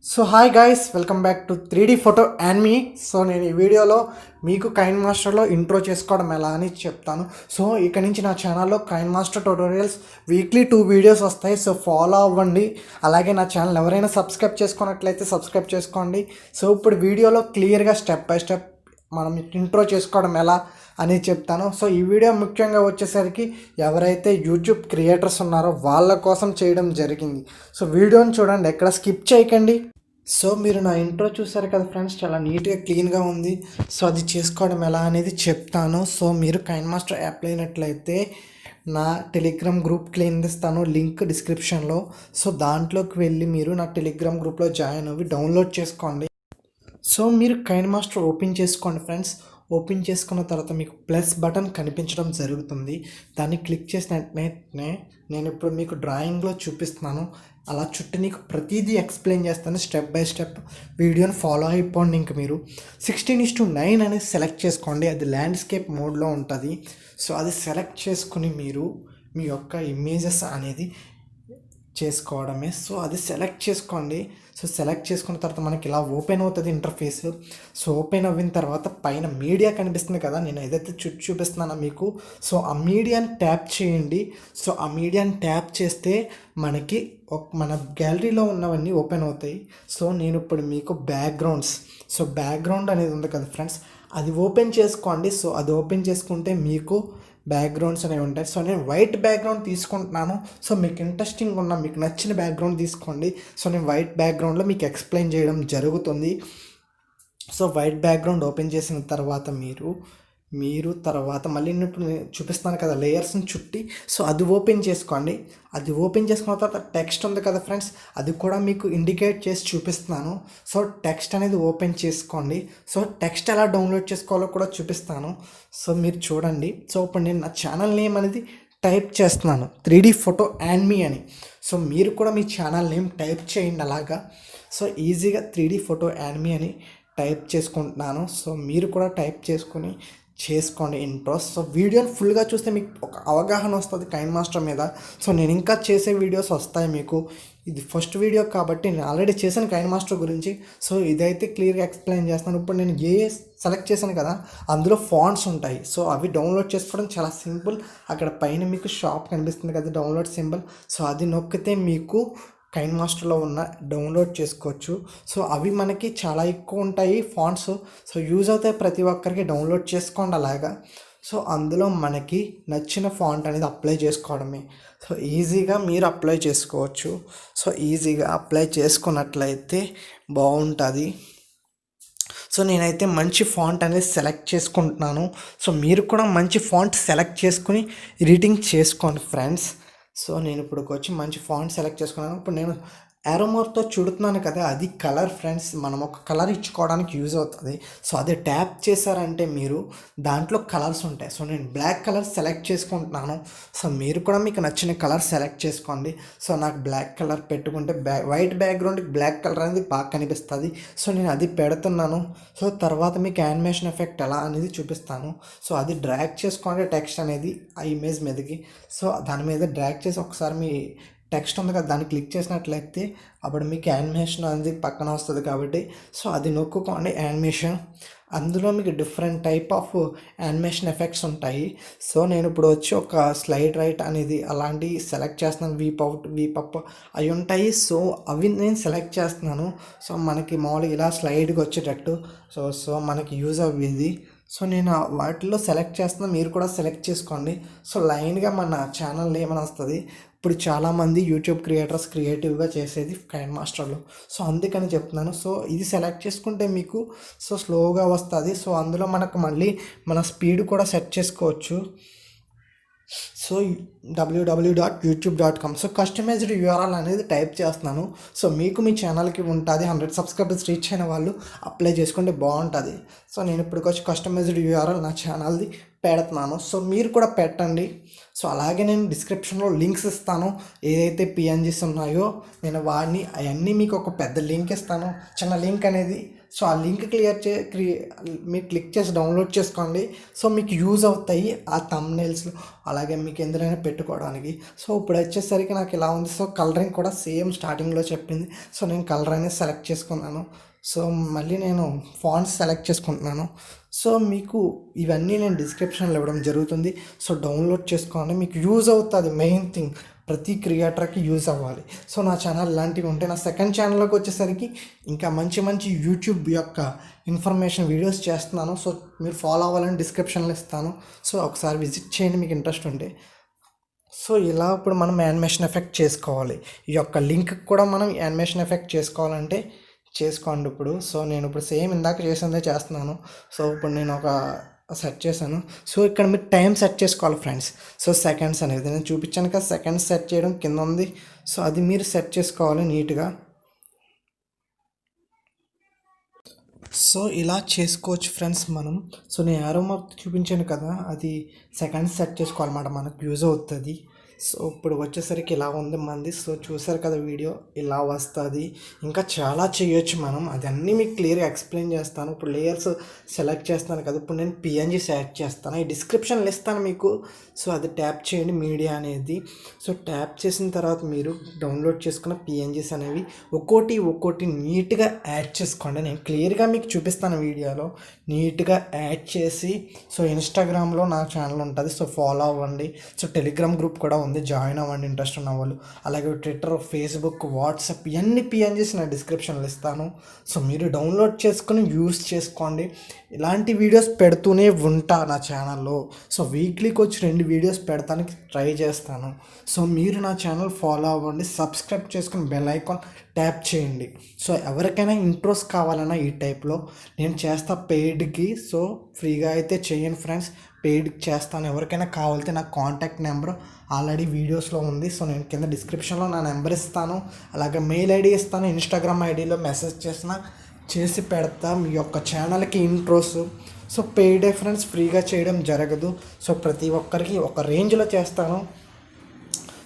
So hi guys, welcome back to 3D photo and me. So నేను ఈ వీడియోలో మీకు కైన్మాస్టర్లో ఇంట్రో చేసుకోవడం ఎలా అని చెప్తాను. సో ఇక నుంచి నా ఛానల్లో కైన్మాస్టర్ ట్యూటోరియల్స్ వీక్లీ 2 వీడియోస్ వస్తాయి. సో ఫాలో అవ్వండి. అలాగే నా ఛానల్ ఎవరైనా సబ్స్క్రైబ్ చేసుకున్నట్లయితే సబ్స్క్రైబ్ చేసుకోండి. సో ఇప్పుడు వీడియోలో క్లియర్గా స్టెప్ బై స్టెప్ మనం ఇంట్రో చేసుకోవడం ఎలా అని చెప్తాను. సో ఈ వీడియో ముఖ్యంగా వచ్చేసరికి ఎవరైతే యూట్యూబ్ క్రియేటర్స్ ఉన్నారో వాళ్ళ కోసం చేయడం జరిగింది. సో వీడియోని చూడండి, ఎక్కడ స్కిప్ చేయకండి. సో మీరు నా ఇంట్రో చూసారు కదా ఫ్రెండ్స్, చాలా నీట్గా క్లీన్గా ఉంది. సో అది చేసుకోవడం ఎలా అనేది చెప్తాను. సో మీరు కైన్మాస్టర్ యాప్ అయినట్లయితే నా టెలిగ్రామ్ గ్రూప్ కింద ఇస్తాను, లింక్ డిస్క్రిప్షన్లో. సో దాంట్లోకి వెళ్ళి మీరు నా టెలిగ్రామ్ గ్రూప్లో జాయిన్ అవ్వి డౌన్లోడ్ చేసుకోండి. సో మీరు కైన్మాస్టర్ ఓపెన్ చేసుకోండి ఫ్రెండ్స్. ఓపెన్ చేసుకున్న తర్వాత మీకు ప్లస్ బటన్ కనిపించడం జరుగుతుంది. దాన్ని క్లిక్ చేసిన వెంటనే నేను ఇప్పుడు మీకు డ్రాయింగ్లో చూపిస్తున్నాను. అలా చుట్టూ నీకు ప్రతిదీ ఎక్స్ప్లెయిన్ చేస్తాను స్టెప్ బై స్టెప్. వీడియోని ఫాలో అయిపోండి. ఇంక మీరు 16:9 అనేది సెలెక్ట్ చేసుకోండి. అది ల్యాండ్స్కేప్ మోడ్లో ఉంటుంది. సో అది సెలెక్ట్ చేసుకుని మీరు మీ యొక్క ఇమేజెస్ అనేది చేసుకోవడమే. సో అది సెలెక్ట్ చేసుకోండి. సో సెలెక్ట్ చేసుకున్న తర్వాత మనకి ఇలా ఓపెన్ అవుతుంది ఇంటర్ఫేస్. సో ఓపెన్ అయిన తర్వాత పైన మీడియా కనిపిస్తుంది కదా, నేను ఏదైతే చూపిస్తున్నానో మీకు. సో ఆ మీడియాని ట్యాప్ చేయండి. సో ఆ మీడియాని ట్యాప్ చేస్తే మనకి మన గ్యాలరీలో ఉన్నవన్నీ ఓపెన్ అవుతాయి. సో నేను ఇప్పుడు మీకు బ్యాక్గ్రౌండ్స్, సో బ్యాక్గ్రౌండ్ అనేది ఉంది కదా ఫ్రెండ్స్, అది ఓపెన్ చేసుకోండి. సో అది ఓపెన్ చేసుకుంటే మీకు బ్యాక్గ్రౌండ్స్ అనేవి ఉంటాయి. సో నేను వైట్ బ్యాక్గ్రౌండ్ తీసుకుంటున్నాను. సో మీకు ఇంట్రెస్టింగ్ ఉన్న మీకు నచ్చిన బ్యాక్గ్రౌండ్ తీసుకోండి. సో నేను వైట్ బ్యాక్గ్రౌండ్లో మీకు ఎక్స్ప్లెయిన్ చేయడం జరుగుతుంది. సో వైట్ బ్యాక్గ్రౌండ్ ఓపెన్ చేసిన తర్వాత మీరు తర్వాత మళ్ళీ ఇప్పుడు నేను చూపిస్తాను కదా లేయర్స్ని చుట్టి. సో అది ఓపెన్ చేసుకోండి. అది ఓపెన్ చేసుకున్న తర్వాత టెక్స్ట్ ఉంది కదా ఫ్రెండ్స్, అది కూడా మీకు ఇండికేట్ చేసి చూపిస్తున్నాను. సో టెక్స్ట్ అనేది ఓపెన్ చేసుకోండి. సో టెక్స్ట్ ఎలా డౌన్లోడ్ చేసుకోవాలో కూడా చూపిస్తాను. సో మీరు చూడండి. సో ఇప్పుడు నేను నా ఛానల్ నేమ్ అనేది టైప్ చేస్తున్నాను, 3D ఫోటో అండ్ మీ అని. సో మీరు కూడా మీ ఛానల్ నేమ్ టైప్ చేయండి అలాగా. సో ఈజీగా 3D ఫోటో అండ్ మీ అని టైప్ చేసుకుంటున్నాను. సో మీరు కూడా టైప్ చేసుకోండి ఇంట్రోస్. సో వీడియోని ఫుల్గా చూస్తే మీకు ఒక అవగాహన వస్తుంది కైన్మాస్టర్ మీద. సో నేను ఇంకా చేసే వీడియోస్ వస్తాయి మీకు. ఇది ఫస్ట్ వీడియో కాబట్టి నేను ఆల్రెడీ చేశాను కైన్మాస్టర్ గురించి. సో ఇదైతే క్లియర్గా ఎక్స్ప్లెయిన్ చేస్తాను. ఇప్పుడు నేను సెలెక్ట్ చేశాను కదా, అందులో ఫాంట్స్ ఉంటాయి. సో అవి డౌన్లోడ్ చేసుకోవడం చాలా సింపుల్. అక్కడ పైన మీకు షాప్ కనిపిస్తుంది కదా, డౌన్లోడ్ సింబల్. సో అది నొక్కితే మీకు కైన్మాస్టర్లో ఉన్న డౌన్లోడ్ చేసుకోవచ్చు. సో అవి మనకి చాలా ఎక్కువ ఉంటాయి ఫాంట్స్. సో యూజ్ అవుతాయి ప్రతి ఒక్కరికి, డౌన్లోడ్ చేసుకోండి అలాగా. సో అందులో మనకి నచ్చిన ఫాంట్ అనేది అప్లై చేసుకోవడమే. సో ఈజీగా మీరు అప్లై చేసుకోవచ్చు. సో ఈజీగా అప్లై చేసుకున్నట్లయితే బాగుంటుంది. సో నేనైతే మంచి ఫాంట్ అనేది సెలెక్ట్ చేసుకుంటున్నాను. సో మీరు కూడా మంచి ఫాంట్ సెలెక్ట్ చేసుకుని ఎడిటింగ్ చేసుకోండి ఫ్రెండ్స్. సో నేను ఇప్పుడు వచ్చి మంచి ఫాంట్ సెలెక్ట్ చేసుకున్నాను. ఇప్పుడు నేను యారోమార్క్తో చుడుతున్నాను కదా, అది కలర్ ఫ్రెండ్స్. మనం ఒక కలర్ ఇచ్చుకోవడానికి యూజ్ అవుతుంది. సో అది ట్యాప్ చేశారంటే మీరు దాంట్లో కలర్స్ ఉంటాయి. సో నేను బ్లాక్ కలర్ సెలెక్ట్ చేసుకుంటున్నాను. సో మీరు కూడా మీకు నచ్చిన కలర్ సెలెక్ట్ చేసుకోండి. సో నాకు బ్లాక్ కలర్ పెట్టుకుంటే వైట్ బ్యాక్గ్రౌండ్కి బ్లాక్ కలర్ అనేది బాగా కనిపిస్తుంది. సో నేను అది పెడుతున్నాను. సో తర్వాత మీకు యానిమేషన్ ఎఫెక్ట్ ఎలా అనేది చూపిస్తాను. సో అది డ్రాగ్ చేసుకోండి టెక్స్ట్ అనేది ఆ ఇమేజ్ మీదకి. సో దాని మీద డ్రాగ్ చేసి ఒకసారి మీ టెక్స్ట్ ఉంది కదా, దాన్ని క్లిక్ చేసినట్లయితే అప్పుడు మీకు యానిమేషన్ అనేది పక్కన వస్తుంది కాబట్టి సో అది నొక్కుకోండి యానిమేషన్. అందులో మీకు different type of animation effects ఉంటాయి. సో నేను ఇప్పుడు వచ్చి ఒక స్లైడ్ రైట్ అనేది అలాంటివి సెలెక్ట్ చేస్తున్నాను. వీప్ అవుట్, వీప్ అప్ అవి ఉంటాయి. సో అవి నేను సెలెక్ట్ చేస్తున్నాను. సో మనకి మామూలుగా ఇలా స్లైడ్కి వచ్చేటట్టు సో మనకి యూజ్ అవ్వేది. సో నేను వాటిల్లో సెలెక్ట్ చేస్తున్నాను, మీరు కూడా సెలెక్ట్ చేసుకోండి. సో లైన్గా మన ఛానల్ ఏమైనా వస్తుంది. ఇప్పుడు చాలామంది యూట్యూబ్ క్రియేటర్స్ క్రియేటివ్గా చేసేది కైన్మాస్టర్లో. సో అందుకని చెప్తున్నాను. సో ఇది సెలెక్ట్ చేసుకుంటే మీకు సో స్లోగా వస్తుంది. సో అందులో మనకు మళ్ళీ మన స్పీడ్ కూడా సెట్ చేసుకోవచ్చు. So www.youtube.com. So customized URL అనేది టైప్ చేస్తున్నాను. సో మీకు మీ ఛానల్కి ఉంటుంది. 100 సబ్స్క్రైబర్స్ రీచ్ అయిన వాళ్ళు అప్లై చేసుకుంటే బాగుంటుంది. సో నేను ఇప్పటికి వచ్చి కస్టమైజ్డ్ యూఆర్ఎల్ నా ఛానల్ది పెడుతున్నాను. సో మీరు కూడా పెట్టండి. సో అలాగే నేను డిస్క్రిప్షన్లో లింక్స్ ఇస్తాను, ఏదైతే పిఎన్జీస్ ఉన్నాయో నేను వాడిని అవన్నీ మీకు ఒక పెద్ద లింక్ ఇస్తాను, చిన్న లింక్ అనేది. సో ఆ లింక్ మీరు క్లిక్ చేసి డౌన్లోడ్ చేసుకోండి. సో మీకు యూజ్ అవుతాయి ఆ థంబ్నెయిల్స్లో, అలాగే మీకు ఎందులోనే పెట్టుకోవడానికి. సో ఇప్పుడు వచ్చేసరికి నాకు ఇలా ఉంది. సో కలరింగ్ కూడా సేమ్ స్టార్టింగ్లో చెప్పింది. సో నేను కలర్ అనేది సెలెక్ట్ చేసుకున్నాను. సో మళ్ళీ నేను ఫాంట్స్ సెలెక్ట్ చేసుకుంటున్నాను. సో మీకు ఇవన్నీ నేను డిస్క్రిప్షన్లో ఇవ్వడం జరుగుతుంది. సో డౌన్లోడ్ చేసుకోండి, మీకు యూజ్ అవుతుంది. మెయిన్ థింగ్ ప్రతి క్రియేటర్కి యూజ్ అవ్వాలి. సో నా ఛానల్ ఇలాంటివి ఉంటాయి. నా సెకండ్ ఛానల్లోకి వచ్చేసరికి ఇంకా మంచి మంచి యూట్యూబ్ యొక్క ఇన్ఫర్మేషన్ వీడియోస్ చేస్తున్నాను. సో మీరు ఫాలో అవ్వాలని డిస్క్రిప్షన్లో ఇస్తాను. సో ఒకసారి విజిట్ చేయండి మీకు ఇంట్రెస్ట్ ఉంటే. సో ఇలా ఇప్పుడు మనం యానిమేషన్ ఎఫెక్ట్ చేసుకోవాలి. ఈ యొక్క లింక్ కూడా మనం యానిమేషన్ ఎఫెక్ట్ చేసుకోవాలంటే చేసుకోండి ఇప్పుడు. సో నేను ఇప్పుడు సేమ్ ఇందాక చేసిందే చేస్తున్నాను. సో ఇప్పుడు నేను ఒక సెట్ చేశాను. సో ఇక్కడ మీరు టైం సెట్ చేసుకోవాలి ఫ్రెండ్స్. సో సెకండ్స్ అనేది నేను చూపించాను కదా, సెకండ్స్ సెట్ చేయడం కింద ఉంది. సో అది మీరు సెట్ చేసుకోవాలి నీట్గా. సో ఇలా చేసుకోవచ్చు ఫ్రెండ్స్ మనం. సో నేను యారో మార్క్ చూపించాను కదా, అది సెకండ్స్ సెట్ చేసుకోవాలన్నమాట, మనకు యూజ్ అవుతుంది. సో ఇప్పుడు వచ్చేసరికి ఇలా ఉంది మంది. సో చూసారు కదా వీడియో, ఇలా వస్తుంది. ఇంకా చాలా చేయొచ్చు మనం, అదన్నీ మీకు క్లియర్గా ఎక్స్ప్లెయిన్ చేస్తాను. ఇప్పుడు లేయర్స్ సెలెక్ట్ చేస్తాను కదా, ఇప్పుడు నేను పిఎన్జీ సెలెక్ట్ చేస్తాను, ఈ డిస్క్రిప్షన్లో ఇస్తాను మీకు. సో అది ట్యాప్ చేయండి మీడియా అనేది. సో ట్యాప్ చేసిన తర్వాత మీరు డౌన్లోడ్ చేసుకున్న పిఎన్జీస్ అనేవి ఒక్కోటి నీట్గా యాడ్ చేసుకోండి. నేను క్లియర్గా మీకు చూపిస్తాను వీడియోలో, నీట్గా యాడ్ చేసి. సో ఇన్స్టాగ్రామ్లో నా ఛానల్ ఉంటుంది, సో ఫాలో అవ్వండి. సో టెలిగ్రామ్ గ్రూప్ కూడా ఉంది, జాయిన్ అవ్వండి ఇంట్రెస్ట్ ఉన్న వాళ్ళు. అలాగే ట్విట్టర్, ఫేస్బుక్, వాట్సాప్ ఇవన్నీ పిఎన్జీస్ నా డిస్క్రిప్షన్లో ఇస్తాను. సో మీరు డౌన్లోడ్ చేసుకుని యూస్ చేసుకోండి. ఇలాంటి వీడియోస్ పెడుతూనే ఉంటా నా ఛానల్లో. సో వీక్లీకి వచ్చి 2 వీడియోస్ పెడతానికి ట్రై చేస్తాను. సో మీరు నా ఛానల్ ఫాలో అవ్వండి, సబ్స్క్రైబ్ చేసుకుని బెల్ ఐకాన్ ట్యాప్ చేయండి. సో ఎవరికైనా ఇంట్రోస్ కావాలన్నా ఈ టైప్లో నేను చేస్తా పెయిడ్కి. సో ఫ్రీగా అయితే చేయను ఫ్రెండ్స్, పెయిడ్కి చేస్తాను. ఎవరికైనా కావాలితే నాకు కాంటాక్ట్ నెంబర్ ఆల్రెడీ వీడియోస్లో ఉంది. సో నేను కింద డిస్క్రిప్షన్లో నా నెంబర్ ఇస్తాను, అలాగే మెయిల్ ఐడి ఇస్తాను. ఇన్స్టాగ్రామ్ ఐడిలో మెసేజ్ చేసి పెడతా మీ యొక్క ఛానల్కి ఇంట్రోస్. సో పెయిడే ఫ్రెండ్స్, ఫ్రీగా చేయడం జరగదు. సో ప్రతి ఒక్కరికి ఒక రేంజ్లో చేస్తాను.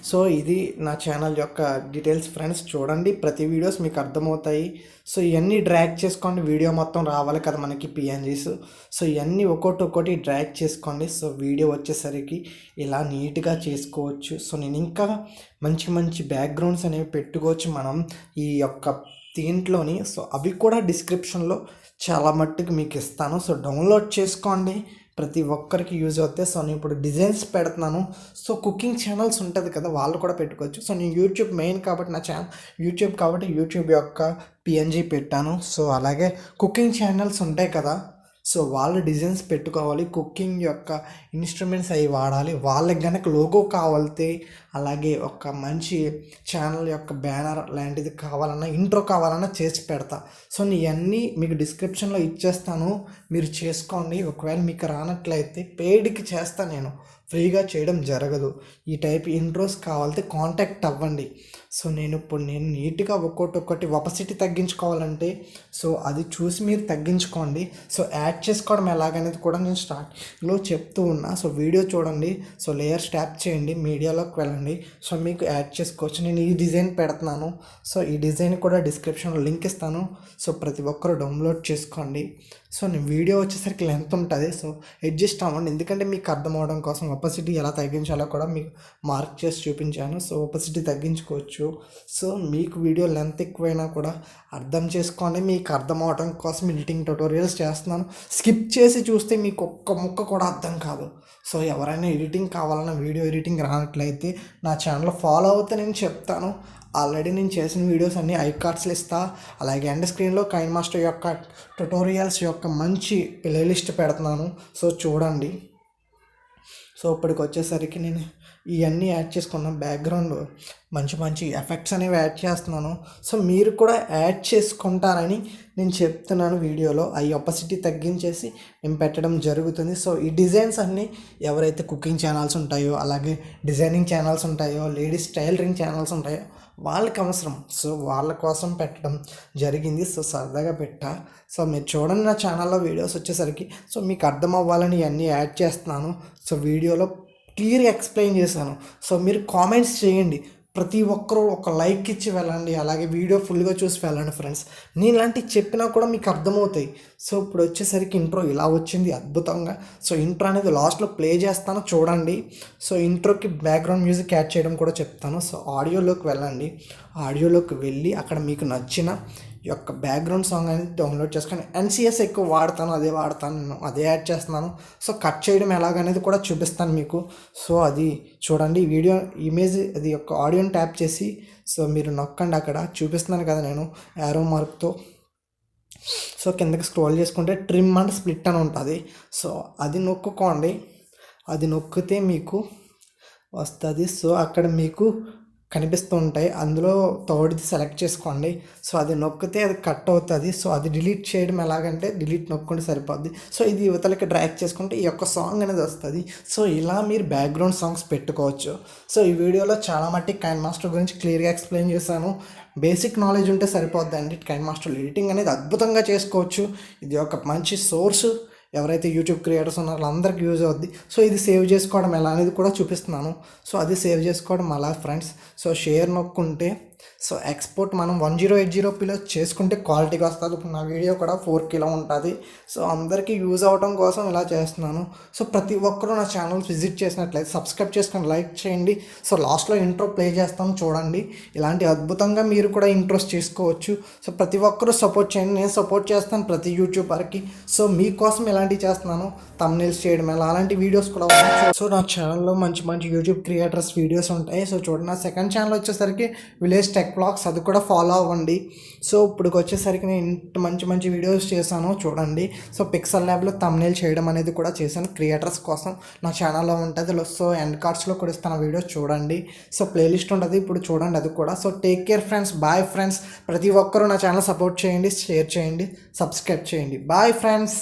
సో ఇది నా ఛానల్ యొక్క డీటెయిల్స్ ఫ్రెండ్స్, చూడండి ప్రతి వీడియోస్ మీకు అర్థమవుతాయి. సో ఇవన్నీ డ్రాగ్ చేసుకోండి, వీడియో మొత్తం రావాలి కదా మనకి పిఎన్జీస్. సో ఇవన్నీ ఒక్కొక్కటి డ్రాగ్ చేసుకోండి. సో వీడియో వచ్చేసరికి ఇలా నీట్గా చేసుకోవచ్చు. సో నేను ఇంకా మంచి బ్యాక్గ్రౌండ్స్ అనేవి పెట్టుకోవచ్చు మనం ఈ యొక్క దీంట్లోని. సో అవి కూడా డిస్క్రిప్షన్లో చాలా మట్టుకు మీకు ఇస్తాను. సో డౌన్లోడ్ చేసుకోండి, ప్రతి ఒక్కరికి యూజ్ అవుతాయి. సో నేను ఇప్పుడు డిజైన్స్ పెడుతున్నాను. సో కుకింగ్ ఛానల్స్ ఉంటుంది కదా, వాళ్ళు కూడా పెట్టుకోవచ్చు. సో నేను యూట్యూబ్ మెయిన్ కాబట్టి నా ఛానల్ యూట్యూబ్ కాబట్టి యూట్యూబ్ యొక్క పిఎన్జీ పెట్టాను. సో అలాగే కుకింగ్ ఛానల్స్ ఉంటాయి కదా, సో వాళ్ళు డిజైన్స్ పెట్టుకోవాలి, కుకింగ్ యొక్క ఇన్స్ట్రుమెంట్స్ అవి వాడాలి. వాళ్ళకి కనుక లోగో కావాలితే, అలాగే ఒక మంచి ఛానల్ యొక్క బ్యానర్ లాంటిది కావాలన్నా, ఇంట్రో కావాలన్నా చేసి పెడతా. సో ఇవన్నీ మీకు డిస్క్రిప్షన్లో ఇచ్చేస్తాను, మీరు చేసుకోండి. ఒకవేళ మీకు రానట్లయితే పెయిడ్కి చేస్తాను, నేను ఫ్రీగా చేయడం జరగదు. ఈ టైప్ ఇంట్రోస్ కావాలంటే కాంటాక్ట్ అవ్వండి. సో నేను నీట్గా ఒక్కొక్కటి ఒపసిటీ తగ్గించుకోవాలంటే సో అది చూసి మీరు తగ్గించుకోండి. సో యాడ్ చేసుకోవడం ఎలాగనేది కూడా నేను స్టార్ట్లో చెప్తూ ఉన్నా. సో వీడియో చూడండి. సో లేయర్స్ ట్యాప్ చేయండి, మీడియాలోకి వెళ్ళండి. సో మీకు యాడ్ చేసుకోవచ్చు. నేను ఈ డిజైన్ పెడుతున్నాను. సో ఈ డిజైన్ కూడా డిస్క్రిప్షన్లో లింక్ ఇస్తాను. సో ప్రతి ఒక్కరు డౌన్లోడ్ చేసుకోండి. సో నేను వీడియో వచ్చేసరికి లెంత్ ఉంటుంది, సో అడ్జస్ట్ అవ్వండి, ఎందుకంటే మీకు అర్థం అవడం కోసం ఒపసిటీ ఎలా తగ్గించాలో కూడా మీకు మార్క్ చేసి చూపించాను. సో ఒపసిటీ తగ్గించుకోవచ్చు. సో మీకు వీడియో లెంత్ ఎక్కువైనా కూడా అర్థం చేసుకోండి, మీకు అర్థం అవడం కోసం ఎడిటింగ్ ట్యుటోరియల్స్ చేస్తున్నాను. స్కిప్ చేసి చూస్తే మీకు ఒక్క ముక్క కూడా అర్థం కాదు. సో ఎవరైనా ఎడిటింగ్ కావాలన్నా, వీడియో ఎడిటింగ్ రానట్లయితే నా ఛానల్ ఫాలో అవుతే నేను చెప్తాను. ఆల్రెడీ నేను చేసిన వీడియోస్ అన్నీ ఐకార్డ్స్లో ఇస్తా. అలాగే ఎండ్ స్క్రీన్లో కైన్మాస్టర్ యొక్క ట్యుటోరియల్స్ యొక్క మంచి ప్లేలిస్ట్ పెడుతున్నాను. సో చూడండి. సో ఇప్పటికి వచ్చేసరికి నేను ఇవన్నీ యాడ్ చేసుకున్నాను. బ్యాక్గ్రౌండ్ మంచి ఎఫెక్ట్స్ అనేవి యాడ్ చేస్తున్నాను. సో మీరు కూడా యాడ్ చేసుకుంటారని నేను చెప్తున్నాను వీడియోలో. అవి ఒపసిటీ తగ్గించేసి నేను పెట్టడం జరుగుతుంది. సో ఈ డిజైన్స్ అన్నీ ఎవరైతే కుకింగ్ ఛానల్స్ ఉంటాయో, అలాగే డిజైనింగ్ ఛానల్స్ ఉంటాయో, లేడీస్ టైలరింగ్ ఛానల్స్ ఉంటాయో వాళ్ళకి అవసరం. సో వాళ్ళ కోసం పెట్టడం జరిగింది. సో సరదాగా పెట్టా. సో మీరు చూడండి నా ఛానల్లో వీడియోస్ వచ్చేసరికి. సో మీకు అర్థం అవ్వాలని ఇవన్నీ యాడ్ చేస్తున్నాను. సో వీడియోలో క్లియర్గా ఎక్స్ప్లెయిన్ చేశాను. సో మీరు కామెంట్స్ చేయండి, ప్రతి ఒక్కరూ ఒక లైక్ ఇచ్చి వెళ్ళండి, అలాగే వీడియో ఫుల్గా చూసి వెళ్ళండి ఫ్రెండ్స్. నేను ఇలాంటివి చెప్పినా కూడా మీకు అర్థమవుతాయి. సో ఇప్పుడు వచ్చేసరికి ఇంట్రో ఇలా వచ్చింది అద్భుతంగా. సో ఇంట్రో అనేది లాస్ట్లో ప్లే చేస్తాను చూడండి. సో ఇంట్రోకి బ్యాక్గ్రౌండ్ మ్యూజిక్ యాడ్ చేయడం కూడా చెప్తాను. సో ఆడియోలోకి వెళ్ళండి, ఆడియోలోకి వెళ్ళి అక్కడ మీకు నచ్చిన ఈ యొక్క బ్యాక్గ్రౌండ్ సాంగ్ అనేది డౌన్లోడ్ చేసుకొని, ఎన్సిఎస్ ఎక్కువ వాడతాను, అదే వాడతాను నేను, అదే యాడ్ చేస్తున్నాను. సో కట్ చేయడం ఎలాగనేది కూడా చూపిస్తాను మీకు. సో అది చూడండి, వీడియో ఇమేజ్ అది యొక్క ఆడియోని ట్యాప్ చేసి సో మీరు నొక్కండి, అక్కడ చూపిస్తున్నాను కదా నేను యారో మార్క్తో. సో కిందకి స్క్రోల్ చేసుకుంటే ట్రిమ్ అండ్ స్ప్లిట్ అని ఉంటుంది. సో అది నొక్కుకోండి, అది నొక్కితే మీకు వస్తుంది. సో అక్కడ మీకు కనిపిస్తూ ఉంటాయి, అందులో థర్డ్ది సెలెక్ట్ చేసుకోండి. సో అది నొక్కితే అది కట్ అవుతుంది. సో అది డిలీట్ చేయడం ఎలాగంటే డిలీట్ నొక్కుంటే సరిపోద్ది. సో ఇది యువతలకి డ్రాగ్ చేసుకుంటే ఈ యొక్క సాంగ్ అనేది వస్తుంది. సో ఇలా మీరు బ్యాక్గ్రౌండ్ సాంగ్స్ పెట్టుకోవచ్చు. సో ఈ వీడియోలో చాలా మట్టి కైన్మాస్టర్ గురించి క్లియర్గా ఎక్స్ప్లెయిన్ చేశాను. బేసిక్ నాలెడ్జ్ ఉంటే సరిపోద్దండి, కైన్మాస్టర్ ఎడిటింగ్ అనేది అద్భుతంగా చేసుకోవచ్చు. ఇది ఒక మంచి సోర్స్, ఎవరైతే యూట్యూబ్ క్రియేటర్స్ ఉన్నారో వాళ్ళందరికీ యూజ్ అవుద్ది. సో ఇది సేవ్ చేసుకోవడం ఎలా అనేది కూడా చూపిస్తున్నాను. సో అది సేవ్ చేసుకోవడం అలా ఫ్రెండ్స్. సో షేర్ నొక్కుంటే సో ఎక్స్పోర్ట్ మనం 1080pలో చేసుకుంటే క్వాలిటీగా వస్తుంది. ఇప్పుడు నా వీడియో కూడా 4Kలో ఉంటుంది. సో అందరికీ యూజ్ అవ్వడం కోసం ఇలా చేస్తున్నాను. సో ప్రతి ఒక్కరూ నా ఛానల్ విజిట్ చేసినట్లయితే సబ్స్క్రైబ్ చేసుకొని లైక్ చేయండి. సో లాస్ట్లో ఇంట్రో ప్లే చేస్తాను చూడండి. ఇలాంటి అద్భుతంగా మీరు కూడా ఇంట్రోస్ చేసుకోవచ్చు. సో ప్రతి ఒక్కరూ సపోర్ట్ చేయండి, నేను సపోర్ట్ చేస్తాను ప్రతి యూట్యూబర్కి. సో మీకోసం ఇలాంటివి చేస్తున్నాను, థంబ్నెయిల్స్ చేయడం ఎలా, అలాంటి వీడియోస్ కూడా ఉన్నాయి. సో నా ఛానల్లో మంచి మంచి యూట్యూబ్ క్రియేటర్స్ వీడియోస్ ఉంటాయి. సో చూడండి, నా సెకండ్ ఛానల్ వచ్చేసరికి విలేజ్ టెక్ బ్లాగ్స్, అది కూడా ఫాలో అవ్వండి. సో ఇప్పుడు వచ్చేసరికి నేను ఇంత మంచి మంచి వీడియోస్ చేశాను చూడండి. సో పిక్సెల్లాబ్లో థంబ్నెయిల్ చేయడం అనేది కూడా చేశాను క్రియేటర్స్ కోసం, నా ఛానల్లో ఉంటుంది. సో ఎండ్ కార్డ్స్లో కూడా ఇస్తాను వీడియోస్ చూడండి. సో ప్లేలిస్ట్ ఉంటుంది, ఇప్పుడు చూడండి అది కూడా. So take care friends, bye friends. ప్రతి ఒక్కరూ నా ఛానల్ సపోర్ట్ చేయండి, షేర్ చేయండి, సబ్స్క్రైబ్ చేయండి. Bye friends.